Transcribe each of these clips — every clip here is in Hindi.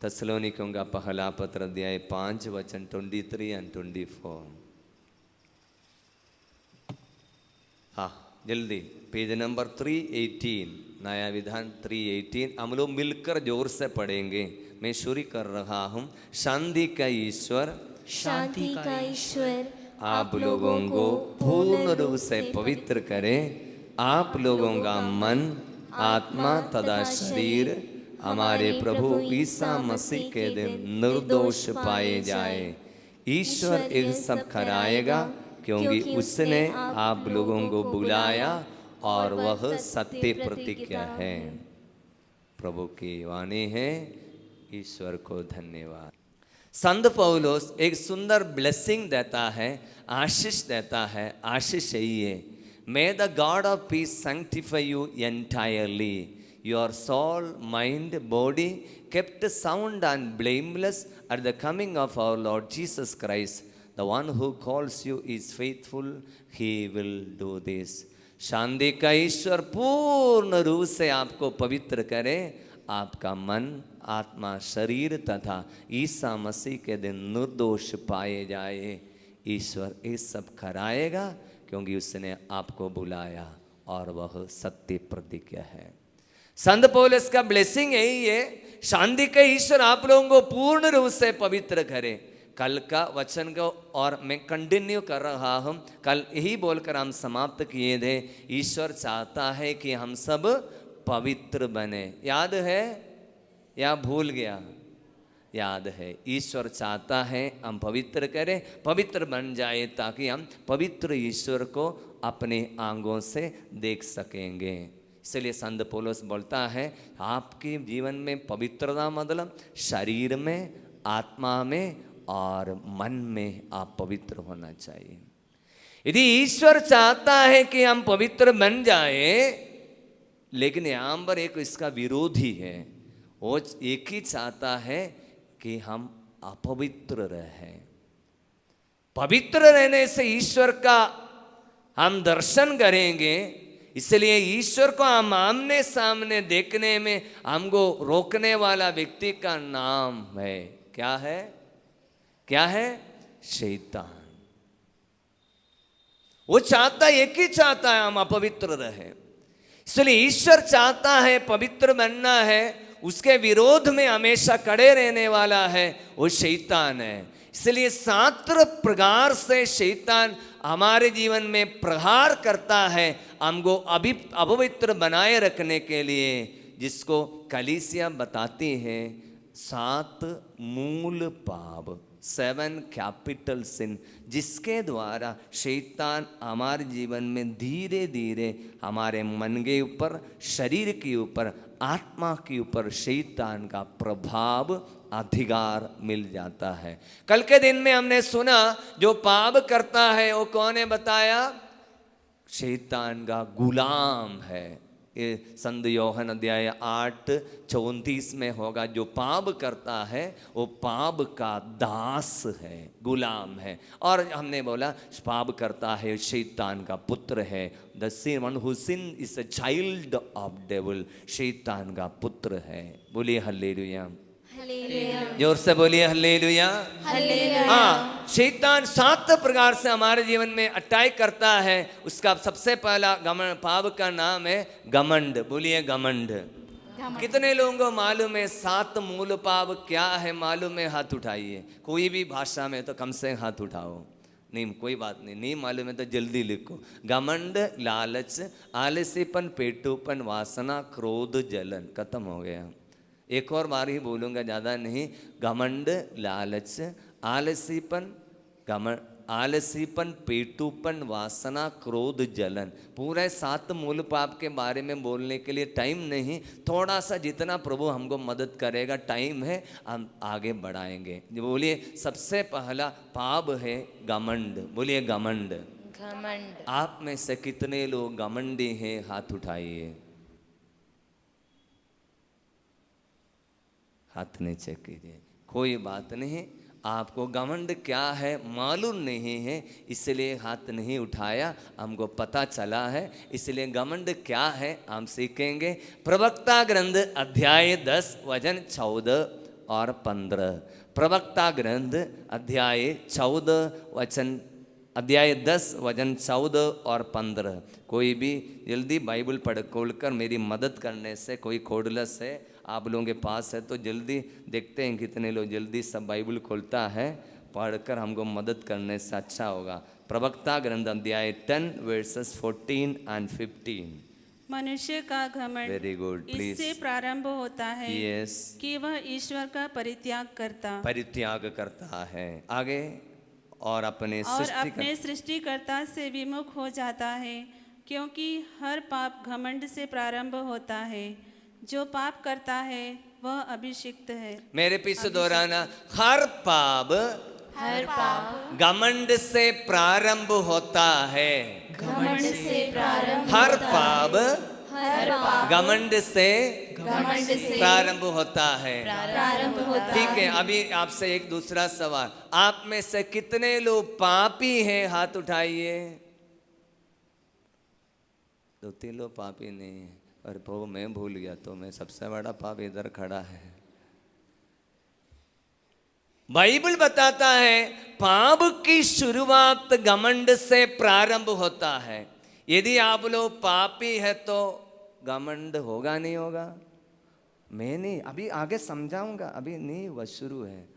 थेसलोनिकों का पहला पत्र अध्याय 5 वचन 23 एंड 24। हाँ जल्दी, पेज नंबर 318, नया विधान 318। हम लोग मिलकर जोर से पढ़ेंगे। मैं शुरू कर रहा हूँ। शांति का ईश्वर, शांति का ईश्वर आप लोगों को पूर्ण रूप से पवित्र करे। आप लोगों का मन, आत्मा तथा शरीर हमारे प्रभु ईसा मसीह के दिन निर्दोष पाए जाए। ईश्वर एक सब कराएगा, क्योंकि उसने आप लोगों को बुलाया और वह सत्य प्रतिज्ञा है। प्रभु की वाणी है। ईश्वर को धन्यवाद। संत पौलुस एक सुंदर ब्लेसिंग देता है, आशीष देता है। आशीष यही है, may the God of peace sanctify you entirely, your soul, mind, body kept sound and blameless at the coming of our Lord Jesus Christ. The one who calls you is faithful, he will do this. शांति का ईश्वर पूर्ण रूप से आपको पवित्र करे। आपका मन, आत्मा, शरीर तथा ईसा मसीह के दिन निर्दोष पाए जाए। ईश्वर ये सब कराएगा, क्योंकि उसने आपको बुलाया और वह सत्य प्रतिज्ञा है। संत पौलुस का ब्लेसिंग यही है, शांति का ईश्वर आप लोगों को पूर्ण रूप से पवित्र करे। कल का वचन को और मैं कंटिन्यू कर रहा हूँ। कल यही बोलकर हम समाप्त किए थे, ईश्वर चाहता है कि हम सब पवित्र बने। याद है या भूल गया? याद है। ईश्वर चाहता है हम पवित्र करें, पवित्र बन जाए, ताकि हम पवित्र ईश्वर को अपने आंखों से देख सकेंगे। इसलिए संत पौलुस बोलता है, आपके जीवन में पवित्रता मतलब शरीर में, आत्मा में और मन में आप पवित्र होना चाहिए। यदि ईश्वर चाहता है कि हम पवित्र बन जाए, लेकिन यहाँ पर एक इसका विरोधी है। वो एक ही चाहता है कि हम अपवित्र रहें। पवित्र रहने से ईश्वर का हम दर्शन करेंगे। इसलिए ईश्वर को हम आमने सामने देखने में हमको रोकने वाला व्यक्ति का नाम है, क्या है? क्या है? शैतान। वो चाहता, एक ही चाहता है हम अपवित्र रहे। इसलिए ईश्वर चाहता है पवित्र बनना है, उसके विरोध में हमेशा खड़े रहने वाला है वो शैतान है। इसलिए 7 प्रकार से शैतान हमारे जीवन में प्रहार करता है, हमको अपवित्र बनाए रखने के लिए, जिसको कलीसिया बताती है 7 मूल पाप, 7 कैपिटल सिन, जिसके द्वारा शैतान हमारे जीवन में धीरे धीरे हमारे मन के ऊपर, शरीर के ऊपर, आत्मा के ऊपर शैतान का प्रभाव, अधिकार मिल जाता है। कल के दिन में हमने सुना, जो पाप करता है वो कौन है बताया? शैतान का गुलाम है। ये संत योहन अध्याय 8:34 में होगा। जो पाप करता है वो पाप का दास है, गुलाम है। और हमने बोला पाप करता है शैतान का पुत्र है। The one who sin is a child of devil, शैतान का पुत्र है। बोलिए हल्लेलुया, जोर से बोलिए हल्लेलुया। हाँ, शैतान 7 प्रकार से हमारे जीवन में अटैक करता है। उसका सबसे पहला पाप का नाम है घमंड। बोलिए घमंड। कितने लोगों को मालूम है 7 मूल पाप क्या है? मालूम है? हाथ उठाइए। कोई भी भाषा में तो कम से हाथ उठाओ। नहीं, कोई बात नहीं, नहीं मालूम है तो जल्दी लिखो। घमंड, लालच, आलसीपन, पेटूपन, वासना, क्रोध, जलन। खत्म हो गया। एक और बार ही बोलूँगा, ज़्यादा नहीं। घमंड, लालच, आलसीपन, पेटूपन, वासना, क्रोध, जलन। पूरे 7 मूल पाप के बारे में बोलने के लिए टाइम नहीं, थोड़ा सा जितना प्रभु हमको मदद करेगा, टाइम है, हम आगे बढ़ाएंगे। बोलिए, सबसे पहला पाप है घमंड। बोलिए घमंड। घमंड। आप में से कितने लोग घमंडी हैं? हाथ उठाइए। हाथ नहीं चेक कीजिए, कोई बात नहीं। आपको घमंड क्या है मालूम नहीं है, इसलिए हाथ नहीं उठाया। हमको पता चला है, इसलिए घमंड क्या है हम सीखेंगे। प्रवक्ता ग्रंथ अध्याय 10 वचन 14 और 15। प्रवक्ता ग्रंथ अध्याय 14 वचन, अध्याय 10 वचन 14 और 15। कोई भी जल्दी बाइबल पढ़ खोलकर मेरी मदद करने से, कोई खोडलस है आप लोगों के पास है तो जल्दी देखते हैं कितने लोग जल्दी सब बाइबल खोलता है, पढ़कर हमको मदद करने से अच्छा होगा। प्रवक्ता ग्रंथ अध्याय 10 वर्सेस 14 and 15। मनुष्य का घमंड वेरी गुड, प्लीज। इससे प्रारंभ होता है यस, कि वह ईश्वर का परित्याग करता है। आगे, और अपने सृष्टिकर्ता से विमुख हो जाता है, क्योंकि हर पाप घमंड से प्रारंभ होता है। जो पाप करता है वह अभिषिक्त है। मेरे पीछे दोहराना, हर पाप घमंड से प्रारंभ होता है। घमंड से प्रारंभ हर पाप घमंड से प्रारंभ होता है। ठीक है, अभी आपसे एक दूसरा सवाल, आप में से कितने लोग पापी हैं? हाथ उठाइए। 2-3 लोग पापी नहीं है। और प्रभु मैं भूल गया, तो मैं सबसे बड़ा पाप इधर खड़ा है। बाइबल बताता है पाप की शुरुआत घमंड से प्रारंभ होता है। यदि आप लोग पापी है तो घमंड होगा नहीं होगा? मैं नहीं, अभी आगे समझाऊंगा, अभी नहीं, वह शुरू है।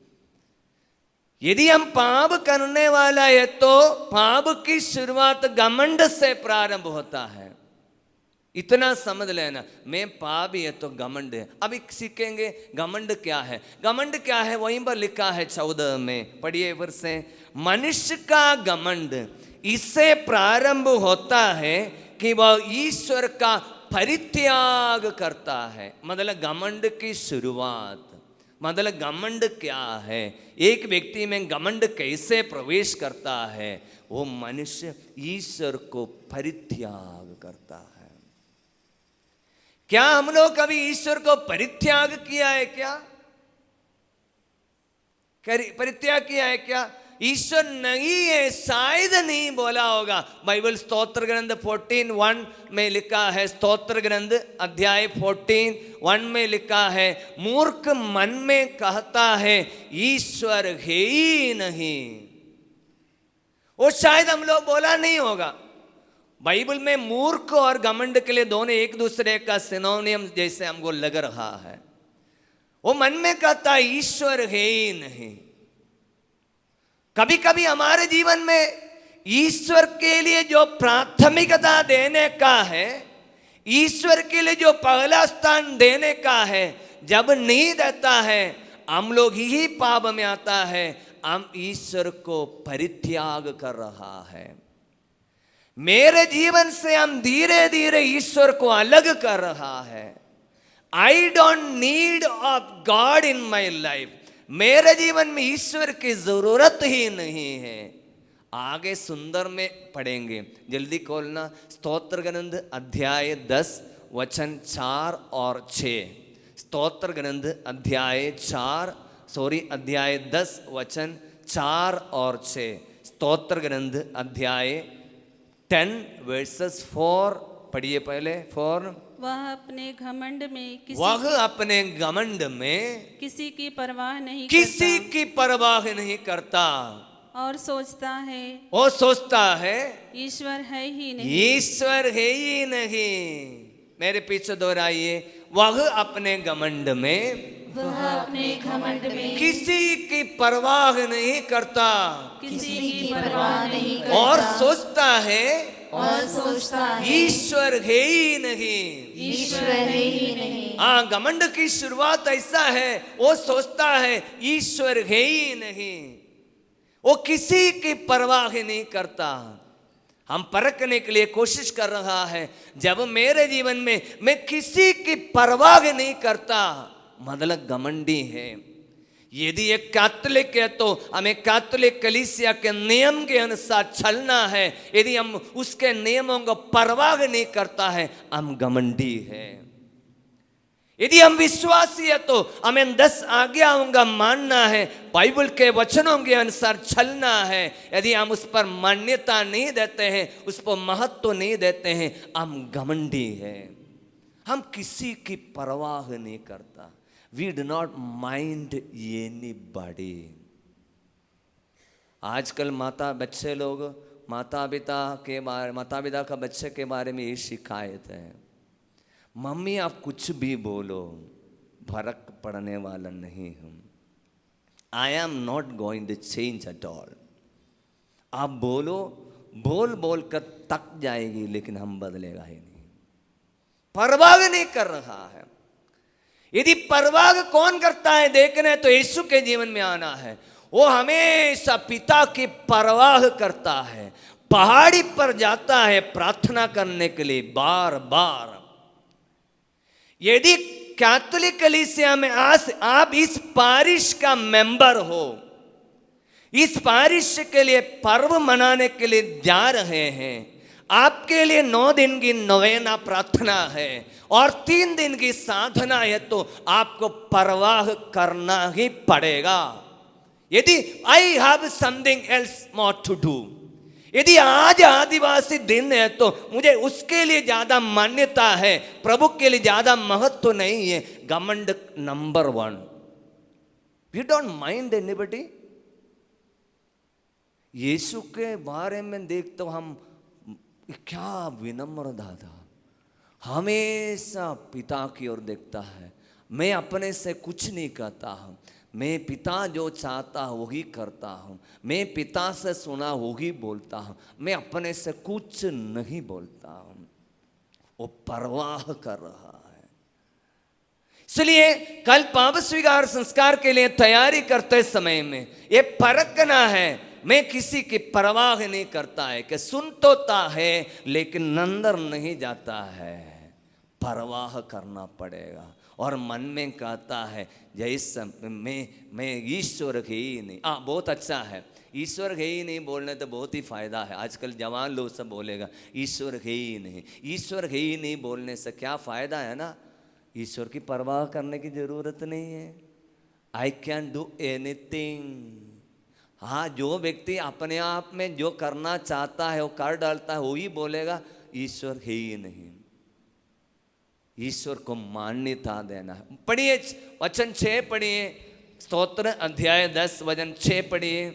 यदि हम पाप करने वाला है तो पाप की शुरुआत घमंड से प्रारंभ होता है। इतना समझ लेना, मैं पापी है तो घमंड है। अभी सीखेंगे घमंड क्या है। घमंड क्या है वहीं पर लिखा है 14 में, पढ़िए फिर से। मनुष्य का घमंड इससे प्रारंभ होता है कि वह ईश्वर का परित्याग करता है। मतलब घमंड की शुरुआत, मतलब घमंड क्या है, एक व्यक्ति में घमंड कैसे प्रवेश करता है? वो मनुष्य ईश्वर को परित्याग करता है। क्या हम लोग कभी ईश्वर को परित्याग किया है? क्या परित्याग किया है क्या? ईश्वर नहीं है, शायद नहीं बोला होगा। बाइबल स्तोत्र ग्रंथ 14:1 में लिखा है, स्तोत्र ग्रंथ अध्याय 14:1 में लिखा है, मूर्ख मन में कहता है ईश्वर है ही नहीं। वो शायद हम लोग बोला नहीं होगा। बाइबल में मूर्ख और घमंड के लिए दोनों एक दूसरे का सिनोनियम जैसे हमको लग रहा है। वो मन में कहता है ईश्वर है ही नहीं। कभी कभी हमारे जीवन में ईश्वर के लिए जो प्राथमिकता देने का है, ईश्वर के लिए जो पहला स्थान देने का है, जब नहीं देता है हम लोग ही पाप में आता है। हम ईश्वर को परित्याग कर रहा है। मेरे जीवन से हम धीरे धीरे ईश्वर को अलग कर रहा है। I don't need of God in my life. मेरे जीवन में ईश्वर की जरूरत ही नहीं है। आगे सुंदर में पढ़ेंगे, जल्दी खोलना। स्तोत्र ग्रंथ अध्याय 10 वचन 4 और 6। स्तोत्र ग्रंथ अध्याय 10 वचन 4 और 6। स्तोत्र ग्रंथ अध्याय 10 वर्सेस 4 पढ़िए पहले। 4। वह अपने घमंड में किसी की परवाह नहीं करता और सोचता है ईश्वर है ही नहीं। मेरे पीछे दोहराइए, वह अपने घमंड में किसी की परवाह नहीं करता और सोचता है ईश्वर है ही नहीं। हाँ, घमंड की शुरुआत ऐसा है, वो सोचता है ईश्वर है ही नहीं। वो किसी की परवाह नहीं करता। हम परखने के लिए कोशिश कर रहा है, जब मेरे जीवन में मैं किसी की परवाह नहीं करता, मतलब घमंडी है। यदि एक कैथोलिक है तो हमें कैथोलिक कलीसिया के नियम के अनुसार चलना है। यदि हम उसके नियमों को परवाह नहीं करता है, हम घमंडी है। यदि हम विश्वासी है तो हमें 10 आज्ञाओं का मानना है, बाइबल के वचनों के अनुसार चलना है। यदि हम उस पर मान्यता नहीं देते हैं, उस पर महत्व नहीं देते हैं, हम घमंडी है। हम किसी की परवाह नहीं करता। We do not mind anybody. आजकल बच्चे लोग माता पिता का बच्चे के बारे में ये शिकायत है, मम्मी आप कुछ भी बोलो फर्क पड़ने वाला नहीं हूँ। I am not going to change at all. आप बोल बोल कर तक जाएगी लेकिन हम बदलेगा ही नहीं। परवाह नहीं कर रहा है। यदि परवाह कौन करता है देखना है तो यीशु के जीवन में आना है। वो हमेशा पिता की परवाह करता है, पहाड़ी पर जाता है प्रार्थना करने के लिए बार बार। यदि कैथोलिक कलीसिया में आज आप इस पारिश का मेंबर हो, इस पारिश के लिए पर्व मनाने के लिए जा रहे हैं, आपके लिए 9 दिन की नवेना प्रार्थना है और 3 दिन की साधना है, तो आपको परवाह करना ही पड़ेगा। यदि I have something else more to do, यदि आज आदिवासी दिन है तो मुझे उसके लिए ज्यादा मान्यता है, प्रभु के लिए ज्यादा महत्व तो नहीं है। घमंड number 1। We don't mind anybody. Yeshu के बारे में देखते तो हम क्या विनम्रता था, हमेशा पिता की ओर देखता है। मैं अपने से कुछ नहीं कहता हूं, मैं पिता जो चाहता हूं वही करता हूं, मैं पिता से सुना वही बोलता हूं, मैं अपने से कुछ नहीं बोलता हूं। वो परवाह कर रहा है। इसलिए कल पाप स्वीकार संस्कार के लिए तैयारी करते समय में ये परखना है, मैं किसी की परवाह नहीं करता है कि सुन तोता है लेकिन अंदर नहीं जाता है। परवाह करना पड़ेगा और मन में कहता है जैसा मैं ईश्वर है ही नहीं। बहुत अच्छा है, ईश्वर है ही नहीं बोलने तो बहुत ही फायदा है। आजकल जवान लोग सब बोलेगा ईश्वर है ही नहीं, ईश्वर है ही नहीं बोलने से क्या फायदा है ना। ईश्वर की परवाह करने की जरूरत नहीं है। I can do anything. हाँ, जो व्यक्ति अपने आप में जो करना चाहता है वो कर डालता है, वही बोलेगा ईश्वर है ही नहीं। ईश्वर को मान्यता देना है। पढ़िए वचन 6 पढ़िए, स्तोत्र अध्याय 10 वचन 6 पढ़िए।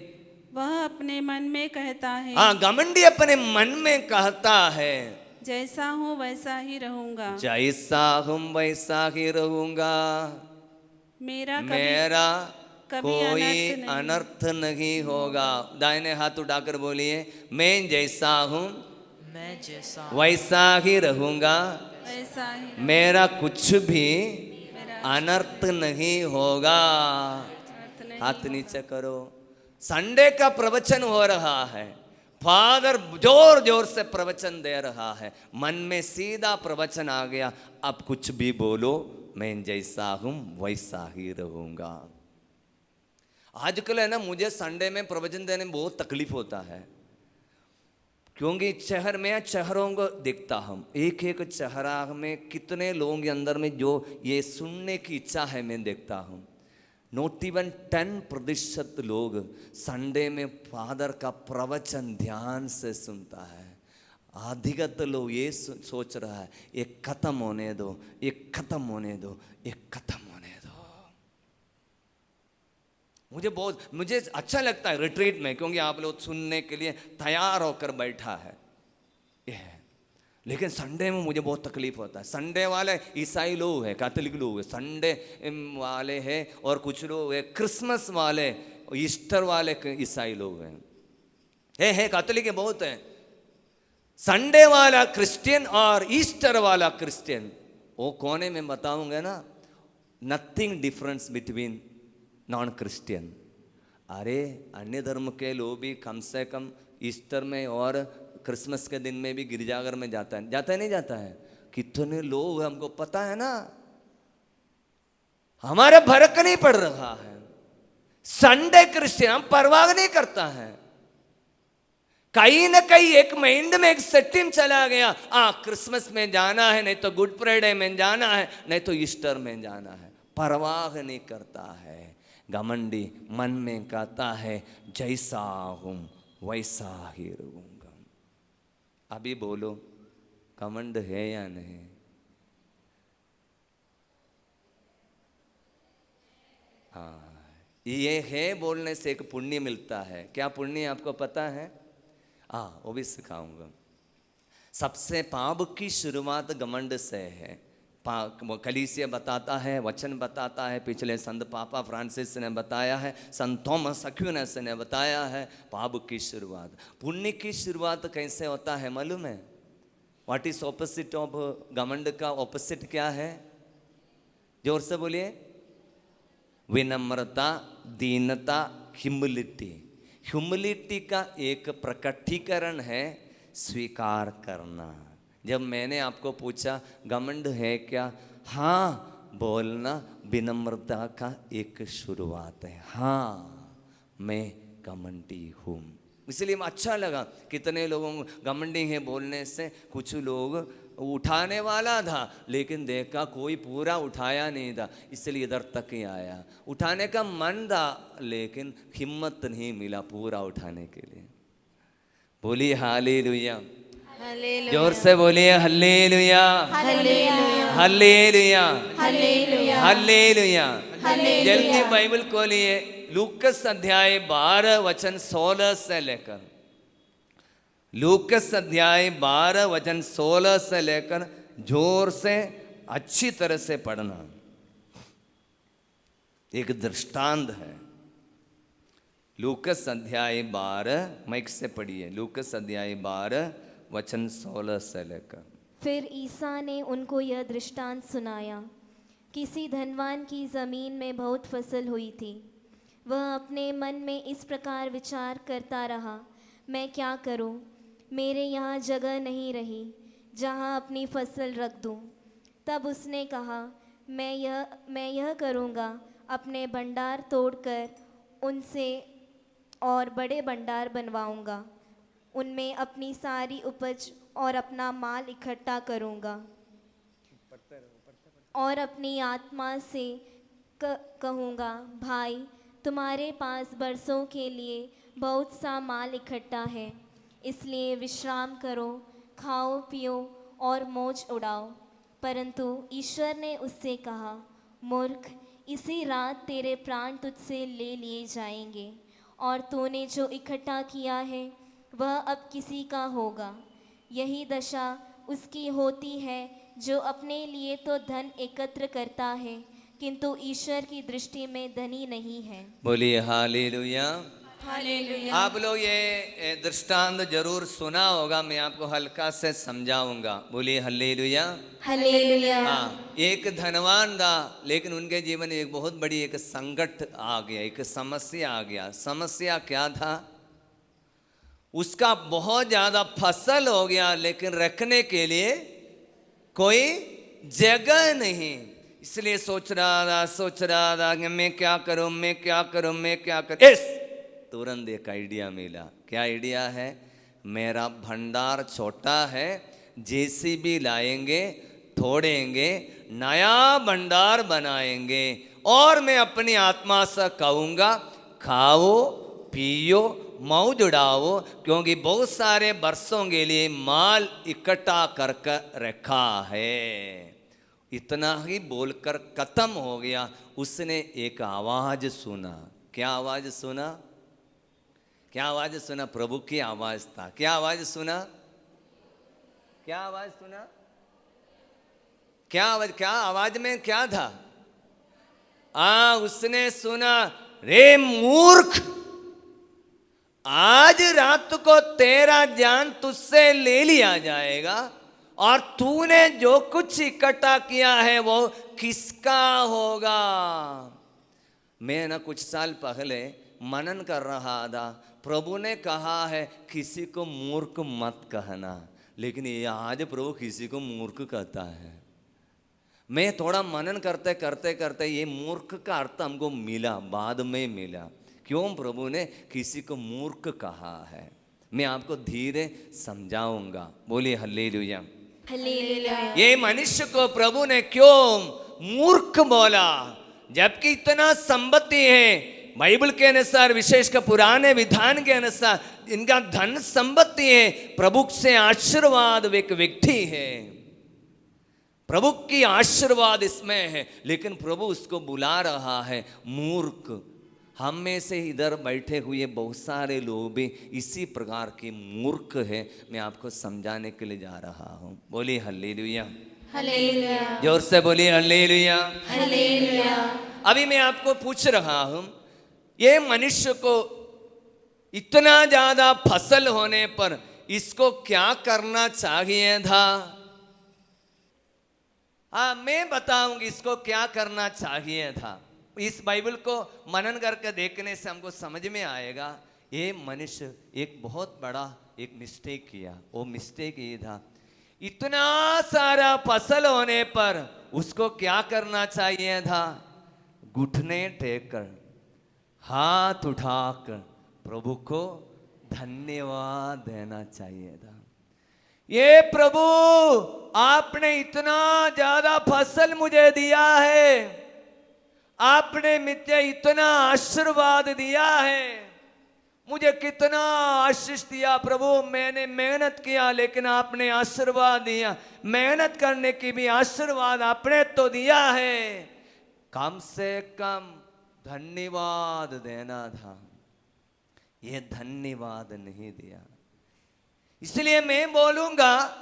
वह अपने मन में कहता है, हाँ, घमंडी अपने मन में कहता है जैसा हूँ वैसा ही रहूंगा, जैसा हूँ वैसा ही रहूंगा, मेरा कभी कोई अनर्थ नहीं होगा। दाहिने हाथ उठाकर बोलिए, मैं जैसा हूँ मैं जैसा वैसा ही रहूंगा, वैसा ही मेरा कुछ भी मेरा अनर्थ नहीं होगा। अर्थ नहीं। हाथ नीचे करो। संडे का प्रवचन हो रहा है, फादर जोर जोर से प्रवचन दे रहा है, मन में सीधा प्रवचन आ गया, अब कुछ भी बोलो मैं जैसा हूं वैसा ही रहूंगा। आजकल है ना, मुझे संडे में प्रवचन देने में बहुत तकलीफ होता है, क्योंकि शहर में शहरों को देखता हम, एक एक शहरा में कितने लोगों के अंदर में जो ये सुनने की इच्छा है मैं देखता हूँ। नॉट इवन 10% लोग संडे में फादर का प्रवचन ध्यान से सुनता है। अधिकत लोग ये सोच रहा है ये खत्म होने दो, ये खत्म होने दो, ये खत्म होने दो। मुझे अच्छा लगता है रिट्रीट में, क्योंकि आप लोग सुनने के लिए तैयार होकर बैठा है ये है। लेकिन संडे में मुझे बहुत तकलीफ होता है। संडे वाले ईसाई लोग हैं, कैथोलिक लोग हैं, संडे वाले हैं, और कुछ लोग हैं क्रिसमस वाले, ईस्टर वाले ईसाई लोग हैं, कैथोलिक बहुत हैं। संडे वाला क्रिश्चियन और ईस्टर वाला क्रिश्चियन, वो कोने में बताऊंगा ना, nothing difference between non Christian. अरे अन्य धर्म के लोग भी कम से कम ईस्टर में और क्रिसमस के दिन में भी गिरजाघर में जाता है नहीं जाता है? कितने लोग हमको पता है ना, हमारा फर्क नहीं पड़ रहा है। संडे क्रिश्चियन हम परवाह नहीं करता है, कहीं ना कहीं एक माइंड में एक सेटिंग चला गया, क्रिसमस में जाना है, नहीं तो गुड फ्राइडे में जाना है, नहीं तो ईस्टर में जाना है। परवाह नहीं करता है। घमंडी मन में कहता है जैसा हूं वैसा ही रहूंगा। अभी बोलो, घमंड है या नहीं? हाँ, ये है बोलने से एक पुण्य मिलता है। क्या पुण्य आपको पता है? हाँ, वो भी सिखाऊंगा। सबसे पाप की शुरुआत घमंड से है। कलीसिया बताता है, वचन बताता है, पिछले संत पापा फ्रांसिस ने बताया है, संत थॉमस एक्विनस ने बताया है, पाप की शुरुआत। पुण्य की शुरुआत कैसे होता है मालूम है? व्हाट इज ऑपोजिट ऑफ घमंड का ऑपोजिट क्या है? जोर से बोलिए। विनम्रता, दीनता, ह्यूमिलिटी। ह्यूमिलिटी का एक प्रकटीकरण है स्वीकार करना। जब मैंने आपको पूछा घमंड है क्या, हाँ बोलना विनम्रता का एक शुरुआत है। हाँ मैं घमंडी हूँ। इसलिए अच्छा लगा, कितने लोगों को घमंडी है बोलने से। कुछ लोग उठाने वाला था लेकिन देखा कोई पूरा उठाया नहीं था, इसलिए इधर तक ही आया। उठाने का मन था लेकिन हिम्मत नहीं मिला पूरा उठाने के लिए। बोलिए हालेलुया, जोर से बोलिए हालेलुया, हालेलुया, हालेलुया। जल्दी बाइबल खोलिए, लूकस अध्याय 12 वचन 16 से लेकर, लूकस अध्याय 12 वचन 16 से लेकर जोर से अच्छी तरह से पढ़ना। एक दृष्टांत है। लूकस अध्याय 12, माइक से पढ़िए। लूकस अध्याय 12 वचन 16 से लेकर। फिर ईसा ने उनको यह दृष्टांत सुनाया। किसी धनवान की ज़मीन में बहुत फसल हुई थी। वह अपने मन में इस प्रकार विचार करता रहा, मैं क्या करूं? मेरे यहाँ जगह नहीं रही जहाँ अपनी फसल रख दूं। तब उसने कहा, मैं यह करूँगा, अपने भंडार तोड़कर उनसे और बड़े भंडार बनवाऊँगा। उनमें अपनी सारी उपज और अपना माल इकट्ठा करूँगा और अपनी आत्मा से कहूँगा, भाई तुम्हारे पास बरसों के लिए बहुत सा माल इकट्ठा है, इसलिए विश्राम करो, खाओ पियो और मौज उड़ाओ। परंतु ईश्वर ने उससे कहा, मूर्ख, इसी रात तेरे प्राण तुझसे ले लिए जाएंगे और तूने जो इकट्ठा किया है वह अब किसी का होगा। यही दशा उसकी होती है जो अपने लिए तो धन एकत्र करता है किंतु ईश्वर की दृष्टि में धनी नहीं है। बोलिए हालेलुया। हालेलुया। आप लोग ये दृष्टांत जरूर सुना होगा, मैं आपको हल्का से समझाऊंगा। बोलिए हालेलुया, हालेलुया। हाँ, एक धनवान था लेकिन उनके जीवन में एक बहुत बड़ी एक संकट आ गया, एक समस्या आ गया। समस्या क्या था? उसका बहुत ज्यादा फसल हो गया लेकिन रखने के लिए कोई जगह नहीं। इसलिए सोच रहा था कि मैं क्या करूं, मैं क्या करूं, मैं क्या करूं। इस तुरंत एक आइडिया मिला। क्या आइडिया है? मेरा भंडार छोटा है, जेसीबी लाएंगे, तोड़ेंगे, नया भंडार बनाएंगे और मैं अपनी आत्मा से कहूँगा, खाओ पियो मौज उड़ाओ, क्योंकि बहुत सारे बरसों के लिए माल इकट्ठा करके रखा है। इतना ही बोलकर खत्म हो गया। उसने एक आवाज सुना। क्या आवाज सुना? क्या आवाज सुना? प्रभु की आवाज था। क्या आवाज सुना? क्या आवाज सुना? क्या आवाज में क्या था? उसने सुना, रे मूर्ख, आज रात को तेरा जान तुझसे ले लिया जाएगा और तूने जो कुछ इकट्ठा किया है वो किसका होगा? मैं ना कुछ साल पहले मनन कर रहा था। प्रभु ने कहा है किसी को मूर्ख मत कहना, लेकिन ये आज प्रभु किसी को मूर्ख कहता है। मैं थोड़ा मनन करते करते ये मूर्ख का अर्थ हमको मिला, बाद में मिला। क्यों प्रभु ने किसी को मूर्ख कहा है? मैं आपको धीरे समझाऊंगा। बोलिए हालेलुया। हालेलुया। ये मनुष्य को प्रभु ने क्यों मूर्ख बोला? जबकि इतना संपत्ति है, बाइबल के अनुसार, विशेषकर पुराने विधान के अनुसार इनका धन संपत्ति है, प्रभु से आशीर्वाद एक व्यक्ति है। प्रभु की आशीर्वाद इसमें है, लेकिन प्रभु उसको बुला रहा है मूर्ख। हम में से इधर बैठे हुए बहुत सारे लोग भी इसी प्रकार के मूर्ख है। मैं आपको समझाने के लिए जा रहा हूँ। बोलिए हल्लेलुया, हालेलुया, जोर से बोलिए हल्लेलुया। हालेलुया। अभी मैं आपको पूछ रहा हूँ, ये मनुष्य को इतना ज्यादा फसल होने पर इसको क्या करना चाहिए था? हाँ, मैं बताऊंगी इसको क्या करना चाहिए था। इस बाइबल को मनन करके देखने से हमको समझ में आएगा ये मनुष्य एक बहुत बड़ा एक मिस्टेक किया। वो मिस्टेक ये था, इतना सारा फसल होने पर उसको क्या करना चाहिए था? घुटने टेक कर, हाथ उठाकर प्रभु को धन्यवाद देना चाहिए था। ये प्रभु, आपने इतना ज्यादा फसल मुझे दिया है, आपने मुझे इतना आशीर्वाद दिया है, मुझे कितना आशीष दिया प्रभु। मैंने मेहनत किया लेकिन आपने आशीर्वाद दिया, मेहनत करने की भी आशीर्वाद आपने तो दिया है, कम से कम धन्यवाद देना था। ये धन्यवाद नहीं दिया। इसलिए मैं बोलूंगा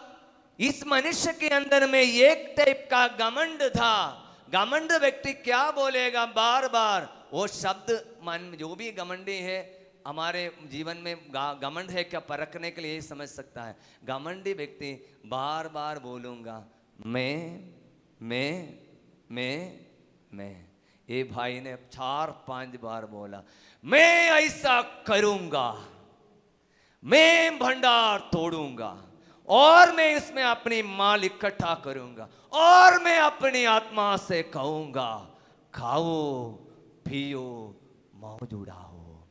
इस मनुष्य के अंदर में एक टाइप का घमंड था। घमंड व्यक्ति क्या बोलेगा बार बार, वो शब्द मन जो भी घमंडी है हमारे जीवन में घमंड है क्या परखने के लिए यही समझ सकता है। घमंडी व्यक्ति बार बार बोलूंगा मैं। ये भाई ने 4-5 बार बोला, मैं ऐसा करूंगा, मैं भंडार तोड़ूंगा और मैं इसमें अपनी माल इकट्ठा करूंगा और मैं अपनी आत्मा से कहूंगा खाओ पियो मौज उड़ाओ।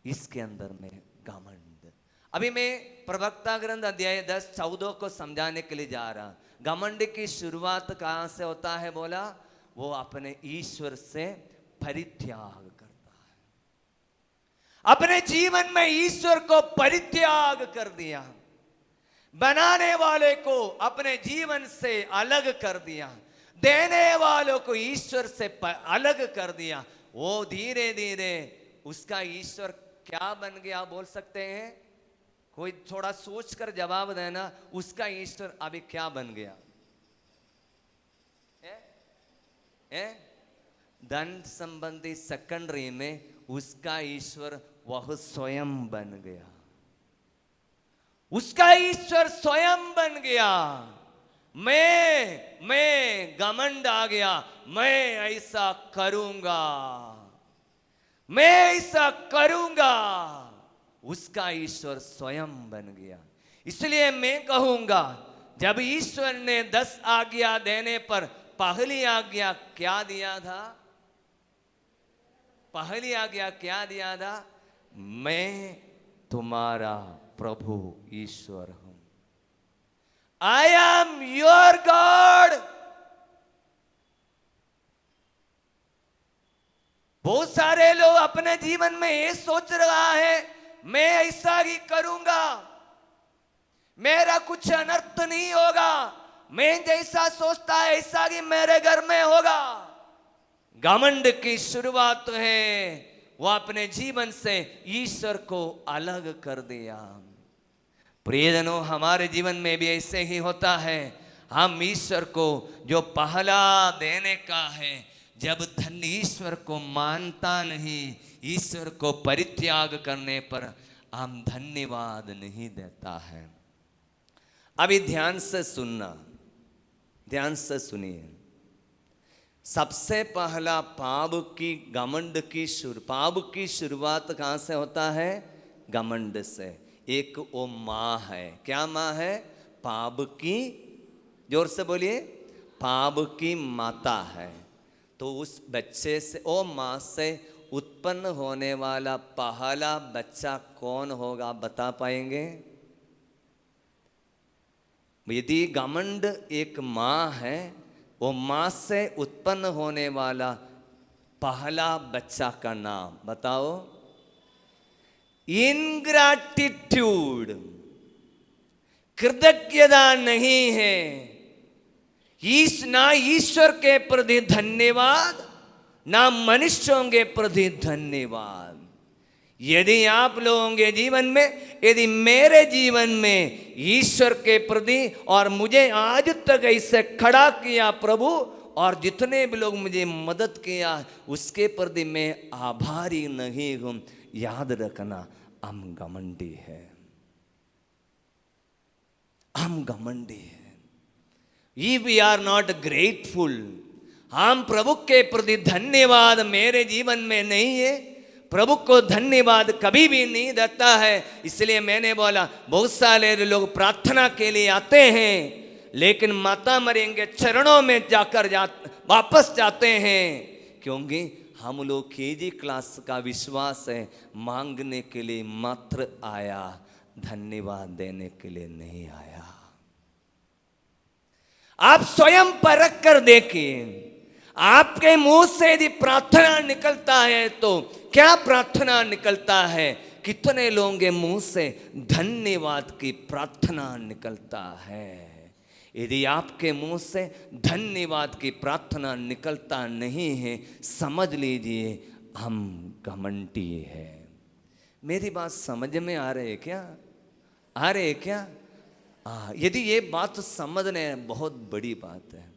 इसके अंदर में घमंड। अभी मैं प्रवक्ता ग्रंथ अध्याय 10-14 को समझाने के लिए जा रहा। घमंड की शुरुआत कहां से होता है? बोला वो अपने ईश्वर से परित्याग करता है। अपने जीवन में ईश्वर को परित्याग कर दिया, बनाने वाले को अपने जीवन से अलग कर दिया, देने वालों को ईश्वर से अलग कर दिया। वो धीरे धीरे उसका ईश्वर क्या बन गया बोल सकते हैं? कोई थोड़ा सोच कर जवाब देना, उसका ईश्वर अभी क्या बन गया? धन संबंधी सेकेंडरी में उसका ईश्वर वह स्वयं बन गया। उसका ईश्वर स्वयं बन गया। मैं घमंड आ गया, मैं ऐसा करूंगा, मैं ऐसा करूंगा। उसका ईश्वर स्वयं बन गया। इसलिए मैं कहूंगा जब ईश्वर ने 10 आज्ञा देने पर पहली आज्ञा क्या दिया था? पहली आज्ञा क्या दिया था? मैं तुम्हारा प्रभु ईश्वर हूं। आई एम योर गॉड। बहुत सारे लोग अपने जीवन में ये सोच रहा है मैं ऐसा ही करूंगा, मेरा कुछ अनर्थ नहीं होगा, मैं जैसा सोचता है ऐसा ही मेरे घर में होगा। घमंड की शुरुआत है वो अपने जीवन से ईश्वर को अलग कर दिया। प्रियजनों, हमारे जीवन में भी ऐसे ही होता है। हम ईश्वर को जो पहला देने का है, जब धन ईश्वर को मानता नहीं, ईश्वर को परित्याग करने पर हम धन्यवाद नहीं देता है। अभी ध्यान से सुनना, ध्यान से सुनिए। सबसे पहला पाप की शुरुआत कहां से होता है? घमंड से। एक वो माँ है, क्या माँ है? पाप की, जोर से बोलिए, पाप की माता है। तो उस बच्चे से, ओ माँ से उत्पन्न होने वाला पहला बच्चा कौन होगा बता पाएंगे? यदि घमंड एक माँ है, वो माँ से उत्पन्न होने वाला पहला बच्चा का नाम बताओ। इनग्रैटिट्यूड, कृतज्ञता नहीं है। ना ईश्वर के प्रति धन्यवाद, ना मनुष्यों के प्रति धन्यवाद। यदि आप लोगों के जीवन में, यदि मेरे जीवन में ईश्वर के प्रति और मुझे आज तक ऐसे खड़ा किया प्रभु, और जितने भी लोग मुझे मदद किया उसके प्रति मैं आभारी नहीं हूं, याद रखना हम घमंडी है, हम घमंडी है। If we are not grateful, हम प्रभु के प्रति धन्यवाद मेरे जीवन में नहीं है, प्रभु को धन्यवाद कभी भी नहीं देता है। इसलिए मैंने बोला बहुत सारे लोग प्रार्थना के लिए आते हैं लेकिन माता मरेंगे चरणों में जाकर वापस जाते हैं, क्योंकि हम लोग केजी क्लास का विश्वास है, मांगने के लिए मात्र आया, धन्यवाद देने के लिए नहीं आया। आप स्वयं परख कर देखिए, आपके मुंह से यदि प्रार्थना निकलता है तो क्या प्रार्थना निकलता है? कितने लोगों के मुंह से धन्यवाद की प्रार्थना निकलता है? यदि आपके मुंह से धन्यवाद की प्रार्थना निकलता नहीं है, समझ लीजिए हम घमंडी है। मेरी बात समझ में आ रही है क्या? आ रही है क्या? यदि ये बात समझने बहुत बड़ी बात है।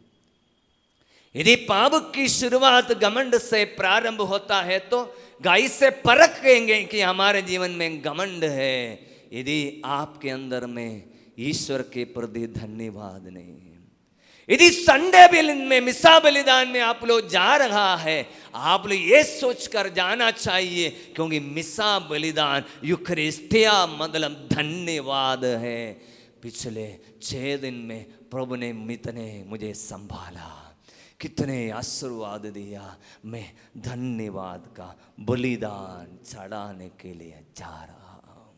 यदि पाप की शुरुआत घमंड से प्रारंभ होता है तो गाय से परखेंगे कि हमारे जीवन में घमंड है। यदि आपके अंदर में ईश्वर के प्रति धन्यवाद नहीं है, यदि संडे में मिसा बलिदान में आप लोग जा रहा है, आप लोग ये सोचकर जाना चाहिए, क्योंकि मिसा बलिदान यूखरिस्तिया मतलब धन्यवाद है। पिछले 6 दिन में प्रभु ने मितने मुझे संभाला, कितने आशीर्वाद दिया। मैं धन्यवाद का बलिदान चढ़ाने के लिए जा रहा हूं,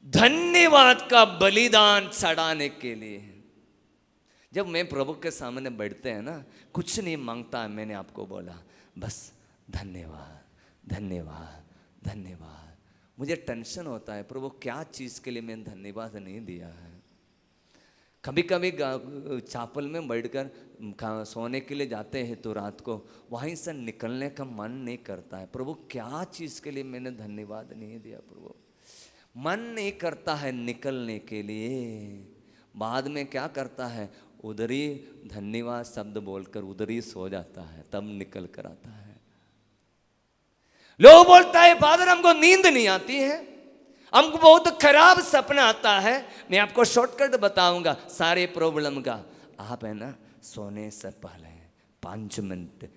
धन्यवाद का बलिदान चढ़ाने के लिए। जब मैं प्रभु के सामने बैठते हैं ना, कुछ नहीं मांगता, मैंने आपको बोला बस धन्यवाद धन्यवाद धन्यवाद। मुझे टेंशन होता है, प्रभु क्या चीज़ के लिए मैंने धन्यवाद नहीं दिया है। कभी कभी चापल में बैठकर सोने के लिए जाते हैं तो रात को वहीं से निकलने का मन नहीं करता है, प्रभु क्या चीज़ के लिए मैंने धन्यवाद नहीं दिया। प्रभु मन नहीं करता है निकलने के लिए। बाद में क्या करता है, उधर ही धन्यवाद शब्द बोलकर उधर ही सो जाता है, तब निकल कर आता है। लोग बोलता है फादर हमको नींद नहीं आती है, हमको बहुत खराब सपना आता है। मैं आपको शॉर्टकट बताऊंगा सारे प्रॉब्लम का। आप है ना सोने से पहले 5 मिनट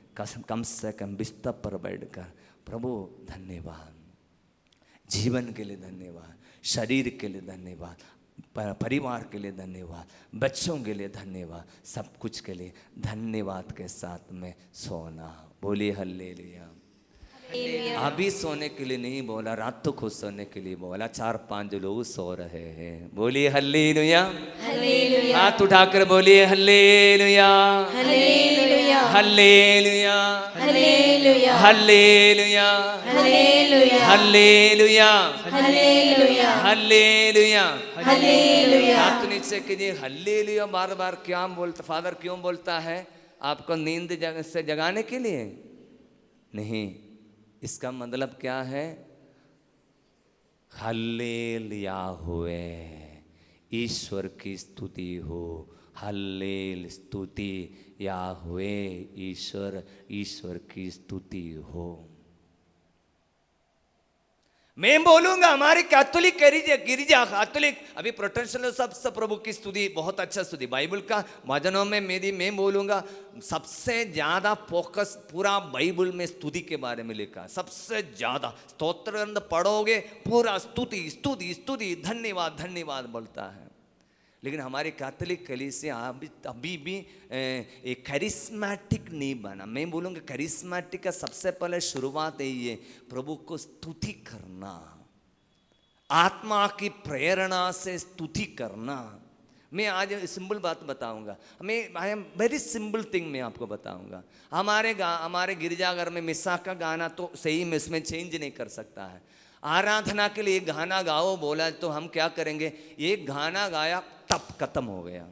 कम से कम बिस्तर पर बैठकर प्रभु धन्यवाद, जीवन के लिए धन्यवाद, शरीर के लिए धन्यवाद, परिवार के लिए धन्यवाद, बच्चों के लिए धन्यवाद, सब कुछ के लिए धन्यवाद के साथ में सोना। बोलिए हल्लेलुया। अभी सोने के लिए नहीं बोला, रात तो खुद सोने के लिए बोला। 4-5 लोग सो रहे हैं। बोलिए हल्लेलुया। हाथ उठाकर बोलिए hallelujah hallelujah hallelujah hallelujah hallelujah hallelujah hallelujah hallelujah. हाथ नीचे कीजिए। हल्लेलुया बार बार क्या बोलता फादर, क्यों बोलता है? आपको नींद से जगाने के लिए नहीं। इसका मतलब क्या है? हल्लेलुया हुए, ईश्वर की स्तुति हो। हल्लेल स्तुति या हुए ईश्वर की स्तुति हो। मैं बोलूंगा हमारे कैथोलिक गिरिजा कैथोलिक अभी प्रोटेस्टेंट सबसे प्रभु की स्तुति बहुत अच्छा स्तुति बाइबल का वचनों में मैं बोलूंगा सबसे ज्यादा फोकस पूरा बाइबल में स्तुति के बारे में लिखा। सबसे ज्यादा स्तोत्र ग्रंथ पढ़ोगे पूरा स्तुति स्तुति स्तुति धन्यवाद धन्यवाद बोलता है। लेकिन हमारे कैथोलिक कलीसिया अभी भी एक करिश्मेटिक नहीं बना। मैं बोलूँगा करिश्मेटिक का सबसे पहले शुरुआत यही है, प्रभु को स्तुति करना, आत्मा की प्रेरणा से स्तुति करना। मैं आज सिंपल बात बताऊंगा। I am very simple thing मैं आपको बताऊंगा। हमारे गिरजाघर में मिसा का गाना तो सही में इसमें चेंज नहीं कर सकता है। आराधना के लिए गाना गाओ बोला तो हम क्या करेंगे, एक गाना गाया तब खत्म हो गया।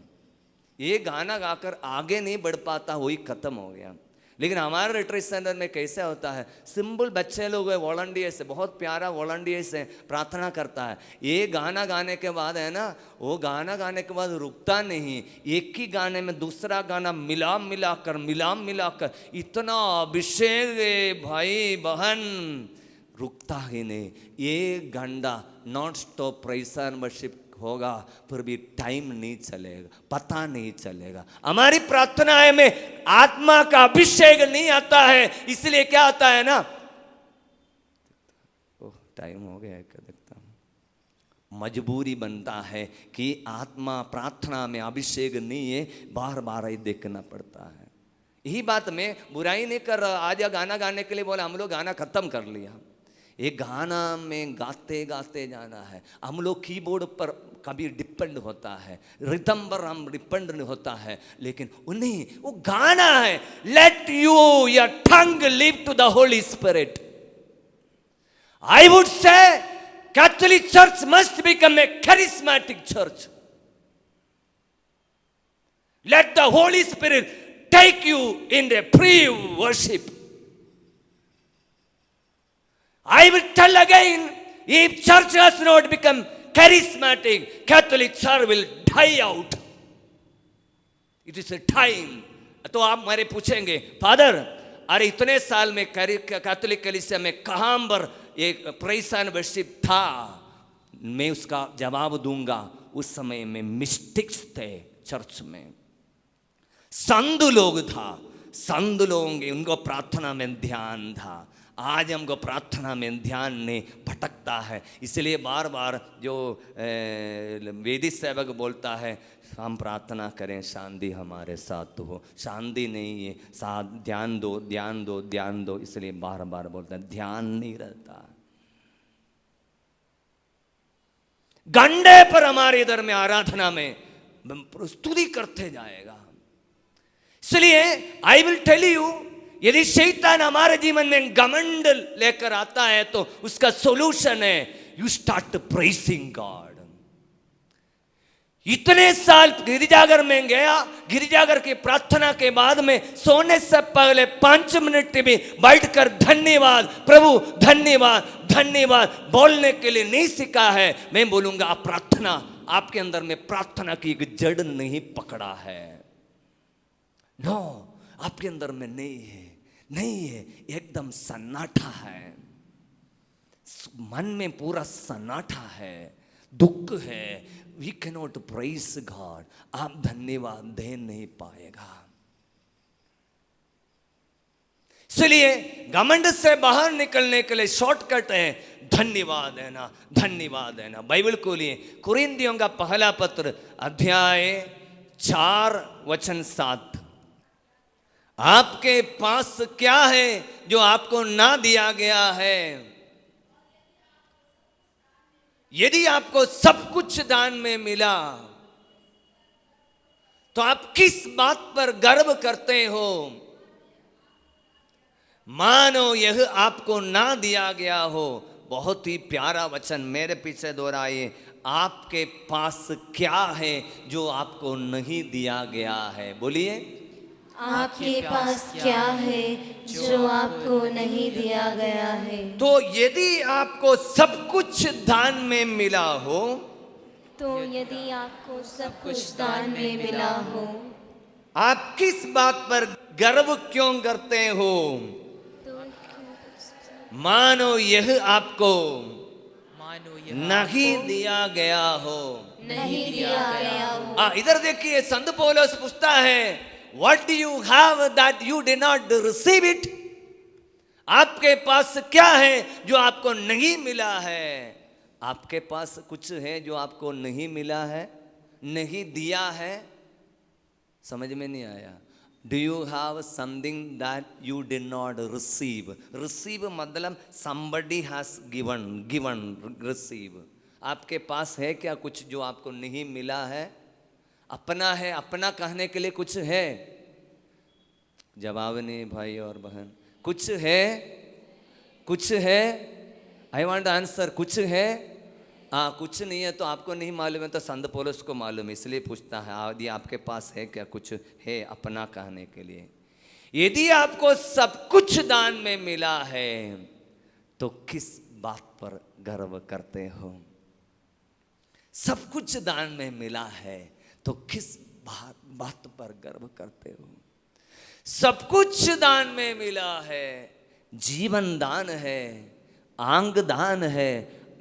ये गाना गाकर आगे नहीं बढ़ पाता, वही खत्म हो गया। लेकिन हमारे रिट्रीट सेंटर में कैसे होता है, सिंपल बच्चे लोग है, वॉलंटियर्स है, बहुत प्यारा वॉलंटियर्स है, प्रार्थना करता है। ये गाना गाने के बाद है ना, वो गाना गाने के बाद रुकता नहीं, एक ही गाने में दूसरा गाना मिलाकर इतना अभिषेक है भाई बहन, रुकता ही नहीं। ये घंटा non stop praise and worship होगा, फिर भी टाइम नहीं चलेगा, पता नहीं चलेगा। हमारी प्रार्थनाएं में आत्मा का अभिषेक नहीं आता है, इसलिए क्या आता है ना, ओह टाइम हो गया है, क्या देखता हूं, मजबूरी बनता है कि आत्मा प्रार्थना में अभिषेक नहीं है, बार बार ही देखना पड़ता है। यही बात मैं बुराई नहीं कर रहा, आज गाना गाने के लिए बोला, हम लोग गाना खत्म कर लिया। एक गाना में गाते गाते जाना है। हम लोग कीबोर्ड पर कभी डिपेंड होता है, रिदम पर हम डिपेंड नहीं होता है, लेकिन उन्हीं वो गाना है, let you your tongue live to the holy spirit. I would say Catholic church must become a charismatic church. Let the Holy Spirit take you in the pre-worship. I will tell again, if church has not become charismatic, Catholic church will die out. It is a time. तो आप मेरे पूछेंगे, फादर अरे इतने साल में कैथोलिक कलीसिया में कहाँ पर एक प्रेज़ एंड वर्शिप था, मैं उसका जवाब दूंगा। उस समय में मिस्टिक्स थे चर्च में, संत लोग था, संत लोग, उनको प्रार्थना में ध्यान था। आज हमको प्रार्थना में ध्यान नहीं, भटकता है। इसलिए बार बार जो वेदी सेवक बोलता है, हम प्रार्थना करें शांति हमारे साथ हो, शांति नहीं है, साथ ध्यान दो ध्यान दो ध्यान दो, इसलिए बार बार बोलता है, ध्यान नहीं रहता। घंटे पर हमारे इधर में आराधना में स्तुति करते जाएगा। इसलिए आई विल टेल यू, यदि शैतान हमारे जीवन में घमंड लेकर आता है तो उसका सॉल्यूशन है, यू स्टार्ट प्रेजिंग गॉड। इतने साल गिरिजागर में गया, गिरिजागर की प्रार्थना के बाद में सोने से पहले 5 मिनट भी बैठकर धन्यवाद प्रभु धन्यवाद धन्यवाद बोलने के लिए नहीं सीखा है। मैं बोलूंगा आप प्रार्थना, आपके अंदर में प्रार्थना की एक जड़ नहीं पकड़ा है। नो, आपके अंदर में नहीं है, नहीं है, एकदम सन्नाटा है, मन में पूरा सन्नाटा है, दुख है। वी कैनॉट प्रेज गॉड, आप धन्यवाद दे नहीं पाएगा। इसलिए घमंड से बाहर निकलने के लिए शॉर्टकट है, धन्यवाद है ना, धन्यवाद है ना। बाइबल को लिए कुरिन्थियों का पहला पत्र अध्याय 4 वचन 7, आपके पास क्या है जो आपको ना दिया गया है? यदि आपको सब कुछ दान में मिला तो आप किस बात पर गर्व करते हो? मानो यह आपको ना दिया गया हो। बहुत ही प्यारा वचन मेरे पीछे दोहराइए, आपके पास क्या है जो आपको नहीं दिया गया है? बोलिए, आपके पास क्या है जो आपको नहीं दिया गया है? तो यदि आपको सब कुछ दान में मिला हो, तो यदि आपको सब कुछ दान में मिला हो, आप किस बात पर गर्व क्यों करते हो? मानो यह आपको नहीं दिया गया हो, नहीं दिया गया हो। इधर देखिए, संत पौलुस पूछता है, What do you have that you did not receive it? आपके पास क्या है जो आपको नहीं मिला है? आपके पास कुछ है जो आपको नहीं मिला है, नहीं दिया है? समझ में नहीं आया? Do you have something that you did not receive? Receive मतलब somebody has given, receive. आपके पास है क्या कुछ जो आपको नहीं मिला है? अपना है, अपना कहने के लिए कुछ है? जवाब नहीं भाई और बहन, कुछ है? कुछ है? आई वांट आंसर, कुछ है? हाँ कुछ नहीं है तो आपको नहीं मालूम है तो संत पौलुस को मालूम है, इसलिए पूछता है यदि आपके पास है क्या कुछ है अपना कहने के लिए। यदि आपको सब कुछ दान में मिला है तो किस बात पर गर्व करते हो? सब कुछ दान में मिला है तो किस बात पर गर्व करते हो? सब कुछ दान में मिला है, जीवन दान है, आंग दान है,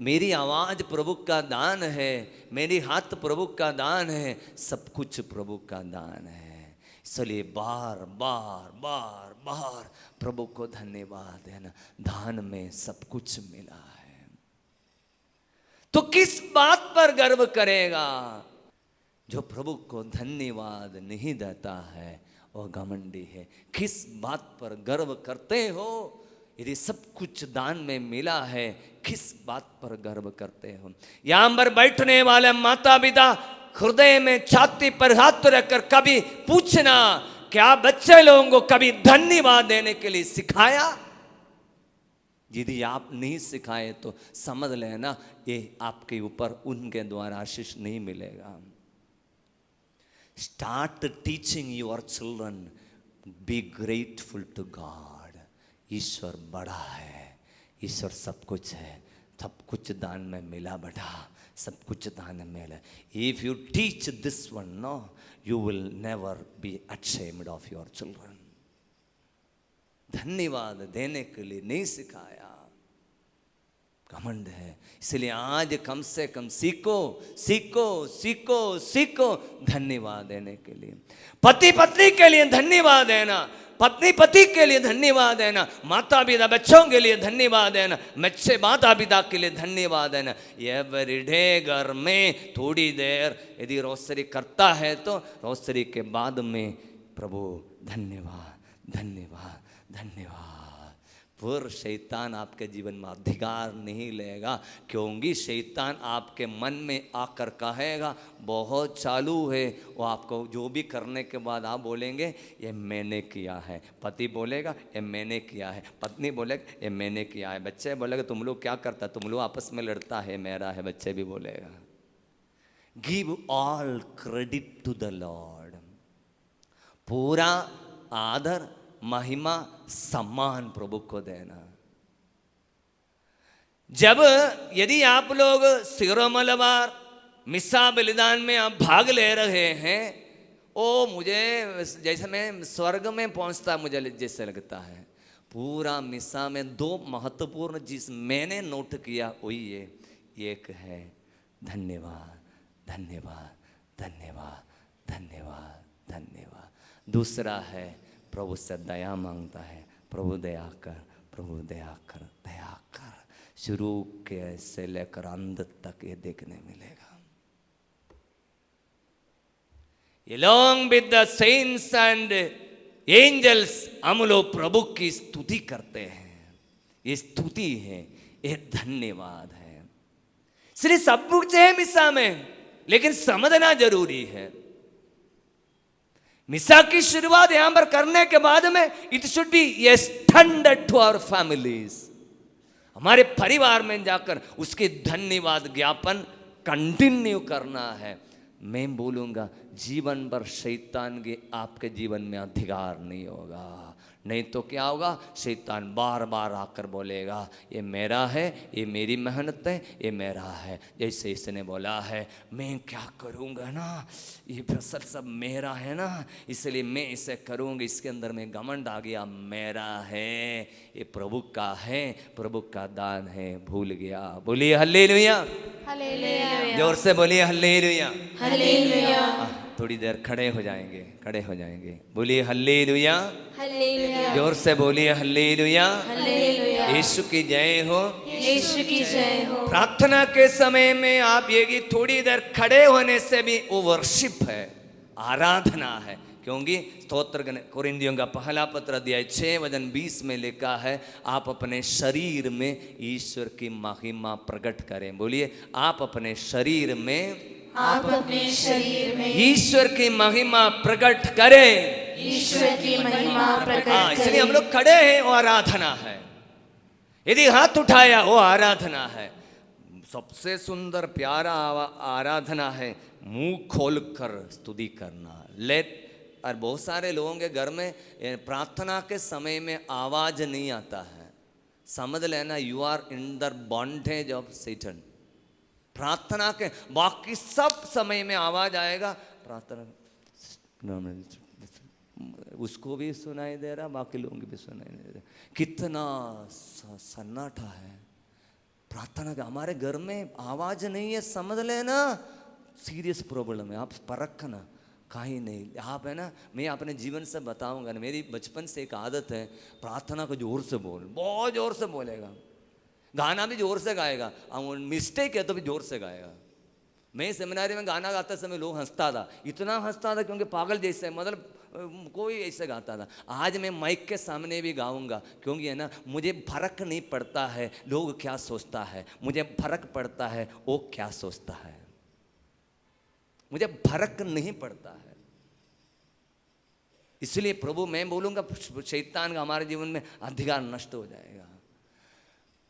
मेरी आवाज प्रभु का दान है, मेरी हाथ प्रभु का दान है, सब कुछ प्रभु का दान है। इसलिए बार बार बार बार प्रभु को धन्यवाद देना, दान में सब कुछ मिला है। तो किस बात पर गर्व करेगा? जो प्रभु को धन्यवाद नहीं देता है वो घमंडी है। किस बात पर गर्व करते हो? यदि सब कुछ दान में मिला है, किस बात पर गर्व करते हो? यहां पर बैठने वाले माता पिता हृदय में छाती पर हाथ रखकर कभी पूछना, क्या बच्चे लोगों को कभी धन्यवाद देने के लिए सिखाया? यदि आप नहीं सिखाए तो समझ लेना ये आपके ऊपर उनके द्वारा आशीष नहीं मिलेगा। Start teaching your children, be grateful to God. ईश्वर बड़ा है, ईश्वर सब कुछ है, सब कुछ दान में मिला बेटा, सब कुछ दान में मिला। If you teach this one no, you will never be ashamed of your children. धन्यवाद देने के लिए नहीं सिखाया, घमंड है। इसलिए आज कम से कम सीखो सीखो सीखो सीखो धन्यवाद देने के लिए। पति पत्नी के लिए धन्यवाद देना, पत्नी पति के लिए धन्यवाद देना, माता पिता बच्चों के लिए धन्यवाद देना, बच्चे माता पिता के लिए धन्यवाद देना। एवरीडे घर में थोड़ी देर यदि रोसरी करता है तो रोसरी के बाद में प्रभु धन्यवाद धन्यवाद धन्यवाद। फिर शैतान आपके जीवन में अधिकार नहीं लेगा, क्योंकि शैतान आपके मन में आकर कहेगा बहुत चालू है। वो आपको जो भी करने के बाद आप बोलेंगे ये मैंने किया है, पति बोलेगा ये मैंने किया है, पत्नी बोलेगा ये मैंने किया है, बच्चे बोलेगा तुम लोग क्या करता, तुम लोग आपस में लड़ता है, मेरा है, बच्चे भी बोलेगा। Give all credit to the lord. पूरा आदर महिमा सम्मान प्रभु को देना। जब यदि आप लोग सिरोमलवार मिसा बलिदान में आप भाग ले रहे हैं, ओ मुझे जैसे मैं स्वर्ग में पहुंचता मुझे जैसे लगता है। पूरा मिसा में दो महत्वपूर्ण चीज मैंने नोट किया वही ये, एक है धन्यवाद धन्यवाद धन्यवाद धन्यवाद धन्यवाद, दूसरा है प्रभु से दया मांगता है, प्रभु दया कर, प्रभु दया कर, दया कर। शुरू के से लेकर अंत तक ये देखने मिलेगा। Along with the saints and angels हम लोग प्रभु की स्तुति करते हैं। ये स्तुति है, ये धन्यवाद है। सिर्फ सब कुछ है मिसा में, लेकिन समझना जरूरी है। मिसा की शुरुआत यहां पर करने के बाद में it should be a standard to our families. हमारे परिवार में जाकर उसके धन्यवाद ज्ञापन कंटिन्यू करना है। मैं बोलूंगा जीवन भर शैतान के आपके जीवन में अधिकार नहीं होगा, नहीं तो क्या होगा, शैतान बार बार आकर बोलेगा ये मेरा है, ये मेरी मेहनत है, ये मेरा है। जैसे इसने बोला है मैं क्या करूँगा ना, ये फसल सब मेरा है ना, इसलिए मैं इसे करूँगा। इसके अंदर में घमंड आ गया, मेरा है, ये प्रभु का है, प्रभु का दान है, भूल गया। बोलिए हल्लेलुया, हालेलुया, जोर से बोलिए हल्लेलुया, हालेलुया, थोड़ी देर खड़े हो जाएंगे, खड़े हो जाएंगे। बोलिए हल्लेलुया, हालेलुया, जोर से बोलिए हल्लेलुया, हालेलुया, यीशु की जय हो, यीशु की जय हो। प्रार्थना के समय में आप ये कि थोड़ी देर खड़े होने से भी वो वर्शिप है, आराधना है। क्योंकि स्तोत्र कोरिन्थियों का पहला पत्र अध्याय 6:20 में लिखा है आप अपने शरीर में ईश्वर की महिमा प्रकट करें। बोलिए आप अपने शरीर में, आप अपने शरीर में ईश्वर की महिमा प्रकट करें, ईश्वर की महिमा प्रकट हाँ, इसलिए करें। हम लोग खड़े हैं वो आराधना है। यदि हाथ उठाया वो आराधना है। सबसे सुंदर प्यारा आराधना है मुंह खोलकर स्तुति करना। लेट और बहुत सारे लोगों के घर में प्रार्थना के समय में आवाज नहीं आता है, समझ लेना you are in the bondage of Satan. प्रार्थना के बाकी सब समय में आवाज आएगा, प्रार्थना उसको भी सुनाई दे रहा, बाकी लोगों को भी सुनाई दे रहा। कितना सन्नाटा है प्रार्थना का। हमारे घर में आवाज नहीं है, समझ लेना सीरियस प्रॉब्लम है। आप परखना कहीं नहीं, आप है ना, मैं अपने जीवन से बताऊंगा ना। मेरी बचपन से एक आदत है, प्रार्थना को जोर से बोल, बहुत जोर से बोलेगा, गाना भी जोर से गाएगा, मिस्टेक है तो भी जोर से गाएगा। मैं सेमिनारी में गाना गाते समय लोग हंसता था, इतना हंसता था क्योंकि पागल जैसे, मतलब कोई ऐसे गाता था। आज मैं माइक के सामने भी गाऊंगा क्योंकि है ना, मुझे फर्क नहीं पड़ता है लोग क्या सोचता है, मुझे फर्क पड़ता है वो क्या सोचता है, मुझे फर्क नहीं पड़ता है। इसलिए प्रभु मैं बोलूंगा, शैतान का हमारे जीवन में अधिकार नष्ट हो जाएगा।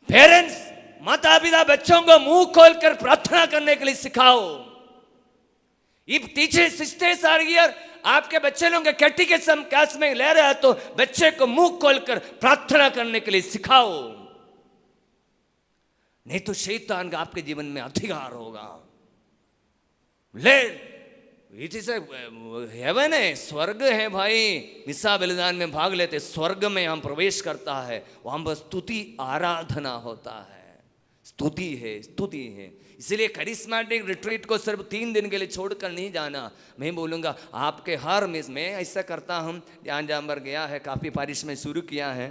पेरेंट्स, माता पिता बच्चों को मुंह खोलकर प्रार्थना करने के लिए सिखाओ। If teacher sisters are here, आपके बच्चे लोग कैटेकिज्म क्लास में ले रहे हैं तो बच्चे को मुंह खोलकर प्रार्थना करने के लिए सिखाओ, नहीं तो शैतान का आपके जीवन में अधिकार होगा। ले इट इज हेवन है, स्वर्ग है भाई। मिसा बलिदान में भाग लेते, स्वर्ग में हम प्रवेश करता है, वहां पर स्तुति आराधना होता है, स्तुति है, स्तुति है। इसलिए करिश्मेटिक रिट्रीट को सिर्फ 3 दिन के लिए छोड़कर नहीं जाना। मैं बोलूँगा आपके हर मिस, मैं ऐसा करता हूँ, ध्यान जामर गया है, काफ़ी पारिश में शुरू किया है।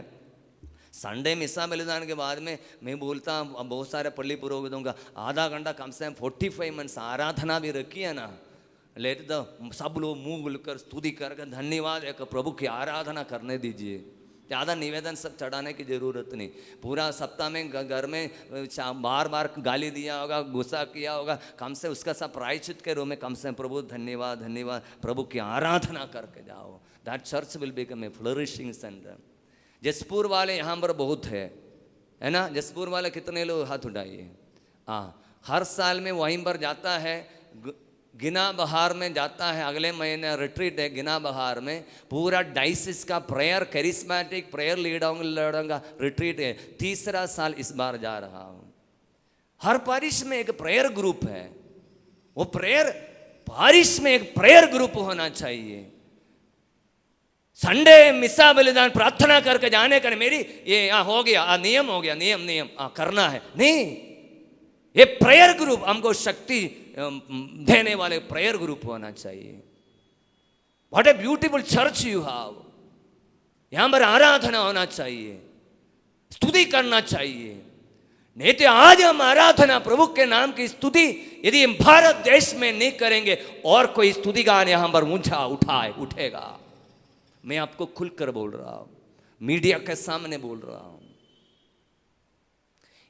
संडे मिसा बलिदान के बाद में मैं बोलता हूँ बहुत सारे पल्ली पुरोहितों का आधा घंटा कम से कम 45 मिनट्स आराधना भी रखी है ना। लेट दो सब लोग मुँह बोलकर स्तुति करके धन्यवाद एक प्रभु की आराधना करने दीजिए। ज़्यादा निवेदन सब चढ़ाने की ज़रूरत नहीं। पूरा सप्ताह में घर में बार बार गाली दिया होगा, गुस्सा किया होगा, कम से उसका सब प्रायश्चित के रूप में कम से प्रभु धन्यवाद धन्यवाद प्रभु की आराधना करके जाओ। That church will become a flourishing centre. Jaspur वाले यहाँ पर बहुत है ना, जसपुर वाले कितने लोग हाथ उठाइए। हाँ, हर साल में वहीं पर जाता है, गिना बहार में जाता है, अगले महीने रिट्रीट है गिना बहार में। पूरा डाइसिस का प्रेयर, करिश्मेटिक प्रेयर लीडरों का रिट्रीट है। 3रा साल इस बार जा रहा हूँ। हर पारिश में एक प्रेयर ग्रुप है, वो प्रेयर पारिश में एक प्रेयर ग्रुप होना चाहिए। संडे मिसा बलिदान प्रार्थना करके जाने का मेरी ये हो गया नियम, हो गया नियम करना है नहीं। ये प्रेयर ग्रुप हमको शक्ति देने वाले प्रेयर ग्रुप होना चाहिए। What a beautiful church you have. यहां पर आराधना होना चाहिए, स्तुति करना चाहिए। नहीं तो आज हम आराधना प्रभु के नाम की स्तुति यदि हम भारत देश में नहीं करेंगे और कोई स्तुति गान यहां पर ऊंचा उठेगा। मैं आपको खुलकर बोल रहा हूं, मीडिया के सामने बोल रहा हूं।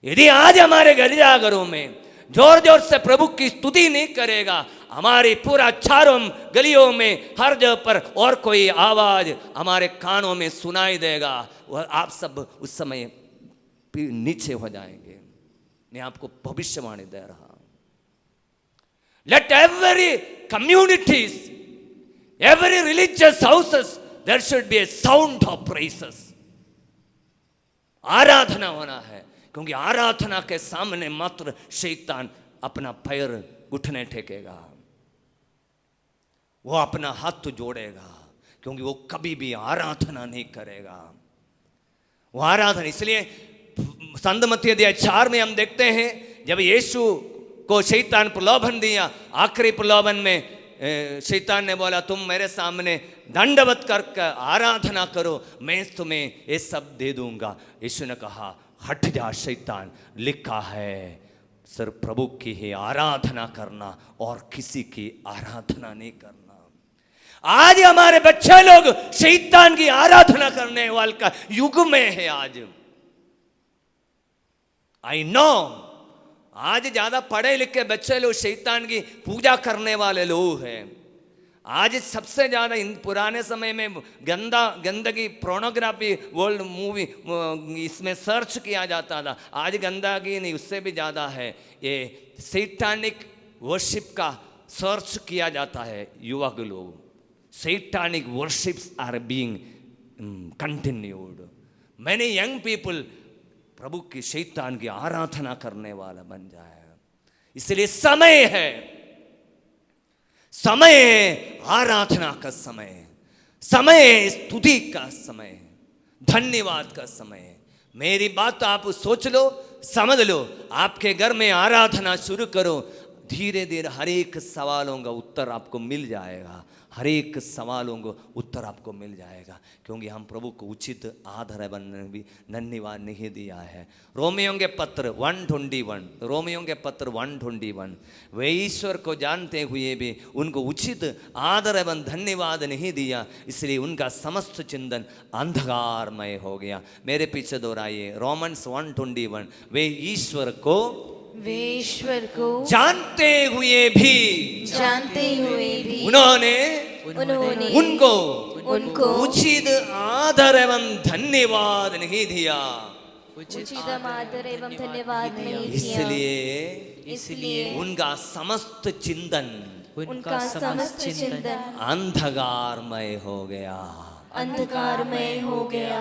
यदि आज हमारे गिरजाघरों में जोर जोर से प्रभु की स्तुति नहीं करेगा, हमारी पूरा चारों गलियों में हर जगह पर और कोई आवाज हमारे कानों में सुनाई देगा, और आप सब उस समय नीचे हो जाएंगे। मैं आपको भविष्यवाणी दे रहा हूं। Let every communities, every religious houses, there should be a sound of praises. आराधना होना है, क्योंकि आराधना के सामने मात्र शैतान अपना पैर घुटने टेकेगा, वो अपना हाथ जोड़ेगा, क्योंकि वो कभी भी आराधना नहीं करेगा। वो आराधना, इसलिए संत मत्ती अध्याय 4 में हम देखते हैं जब यीशु को शैतान प्रलोभन दिया, आखिरी प्रलोभन में शैतान ने बोला तुम मेरे सामने दंडवत करके आराधना करो, मैं तुम्हें ये सब दे दूंगा। यीशु ने कहा हट जा शैतान, लिखा है सिर्फ प्रभु की ही आराधना करना और किसी की आराधना नहीं करना। आज हमारे बच्चे लोग शैतान की आराधना करने वाले का युग में है। आज आई नो, आज ज्यादा पढ़े लिखे बच्चे लोग शैतान की पूजा करने वाले लोग हैं। आज सबसे ज़्यादा इन पुराने समय में गंदगी पोर्नोग्राफी वर्ल्ड मूवी इसमें सर्च किया जाता था, आज गंदगी नहीं उससे भी ज़्यादा है, ये सैतानिक वर्शिप का सर्च किया जाता है। युवक लोग satanic worships are being continued, many young people प्रभु की शैतान की आराधना करने वाला बन जाएगा। इसलिए समय है, समय है आराधना का समय है, समय है स्तुति का समय है, धन्यवाद का समय है। मेरी बात आप सोच लो, समझ लो, आपके घर में आराधना शुरू करो, धीरे धीरे हर एक सवालों का उत्तर आपको मिल जाएगा, हर एक सवालों को उत्तर आपको मिल जाएगा, क्योंकि हम प्रभु को उचित आदर बनने भी धन्यवाद नहीं दिया है। रोमियों के पत्र 121, रोमियों के पत्र 121, वे ईश्वर को जानते हुए भी उनको उचित आदर एवं धन्यवाद नहीं दिया, इसलिए उनका समस्त चिंतन अंधकारमय हो गया। मेरे पीछे दोहराइए, रोमन्स 121, वे ईश्वर को जानते हुए भी उन्होंने उनको उचित आदर एवं धन्यवाद नहीं दिया, उचित आदर एवं धन्यवाद नहीं दिया। इसलिए उनका समस्त चिंतन अंधकारमय हो गया,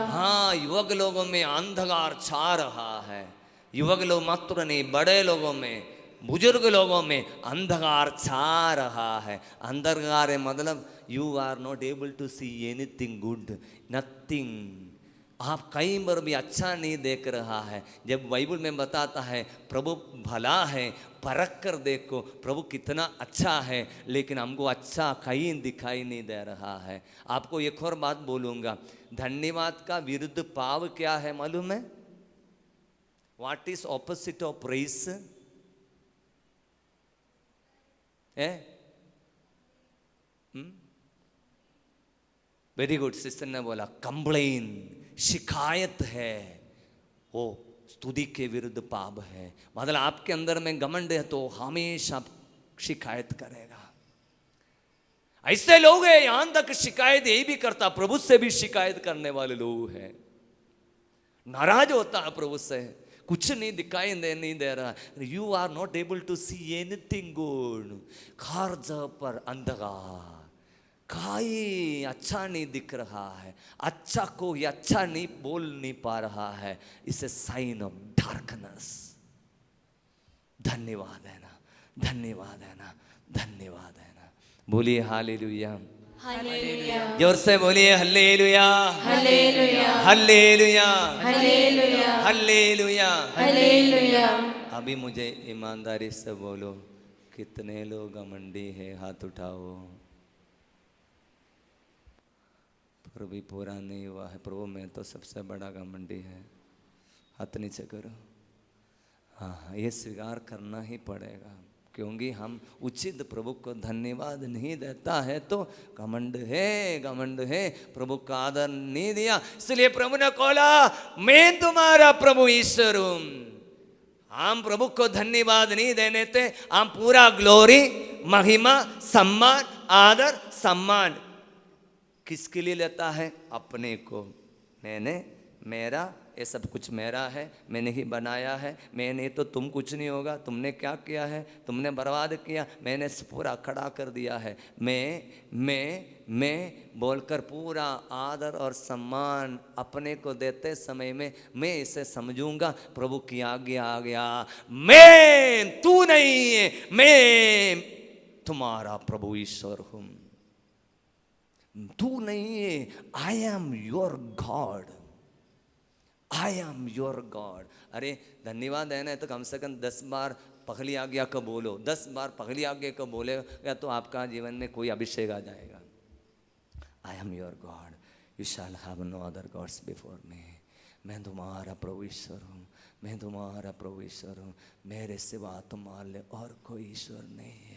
हाँ, युवक लोगों में अंधकार छा रहा है। युवक लोग मात्र नहीं, बड़े लोगों में, बुजुर्ग लोगों में अंधकार छा रहा है। अंधकार है मतलब you are not able to see anything good, nothing, आप कहीं पर भी अच्छा नहीं देख रहा है। जब बाइबल में बताता है प्रभु भला है, परख कर देखो प्रभु कितना अच्छा है, लेकिन हमको अच्छा कहीं दिखाई नहीं दे रहा है। आपको एक और बात बोलूँगा, धन्यवाद का विरुद्ध पाव क्या है मालूम है? What is opposite of praise? Very good, sister ने बोला कंप्लेन, शिकायत है, वो स्तुति के विरुद्ध पाप है। मतलब आपके अंदर में घमंड है तो हमेशा शिकायत करेगा। ऐसे लोग हैं, यहां तक शिकायत यही भी करता, प्रभु से भी शिकायत करने वाले लोग हैं, नाराज होता है प्रभु से, कुछ नहीं दिखाई नहीं दे रहा, you are not able to see anything good, खारज पर अंधकार, कहीं अच्छा नहीं दिख रहा है, अच्छा को ये अच्छा नहीं बोल नहीं पा रहा है, इसे साइन ऑफ डार्कनेस। धन्यवाद है ना, धन्यवाद है ना, धन्यवाद है ना। बोलिए हालेलुया, हालेलुया, जोर से बोलिए hallelujah, hallelujah, hallelujah, hallelujah, hallelujah, hallelujah. अभी मुझे ईमानदारी से बोलो, कितने लोग घमंडी है? हाथ उठाओ। प्रभु भी पूरा नहीं हुआ है, प्रभु में तो सबसे बड़ा घमंडी है, हाथ नीचे करो। हाँ, ये स्वीकार करना ही पड़ेगा, क्योंकि हम उचित प्रभु को धन्यवाद नहीं देता है तो घमंड है, घमंड है, प्रभु का आदर नहीं दिया। इसलिए प्रभु ने बोला मैं तुम्हारा प्रभु ईश्वर हूं। हम प्रभु को धन्यवाद नहीं देने थे, हम पूरा ग्लोरी, महिमा, सम्मान, आदर, सम्मान किसके लिए लेता है? अपने को। मैंने, मेरा, ये सब कुछ मेरा है, मैंने ही बनाया है, मैंने तो तुम कुछ नहीं होगा, तुमने क्या किया है, तुमने बर्बाद किया, मैंने पूरा खड़ा कर दिया है। मैं बोलकर पूरा आदर और सम्मान अपने को देते समय में मैं इसे समझूंगा प्रभु की आज्ञा आ गया, मैं तू नहीं है, मैं तुम्हारा प्रभु ईश्वर हूं, तू नहीं है, आई am your God, I am your God. अरे धन्यवाद देना है तो कम से कम 10 बार पहली आज्ञा को बोलो, 10 बार पहली आज्ञा को बोलेगा तो आपका जीवन में कोई अभिषेक आ जाएगा। I am your God, you shall have no other gods before me. मैं तुम्हारा प्रभु ईश्वर हूँ, मैं तुम्हारा प्रभु ईश्वर हूँ, मेरे सिवा तुम्हारे और कोई ईश्वर नहीं है।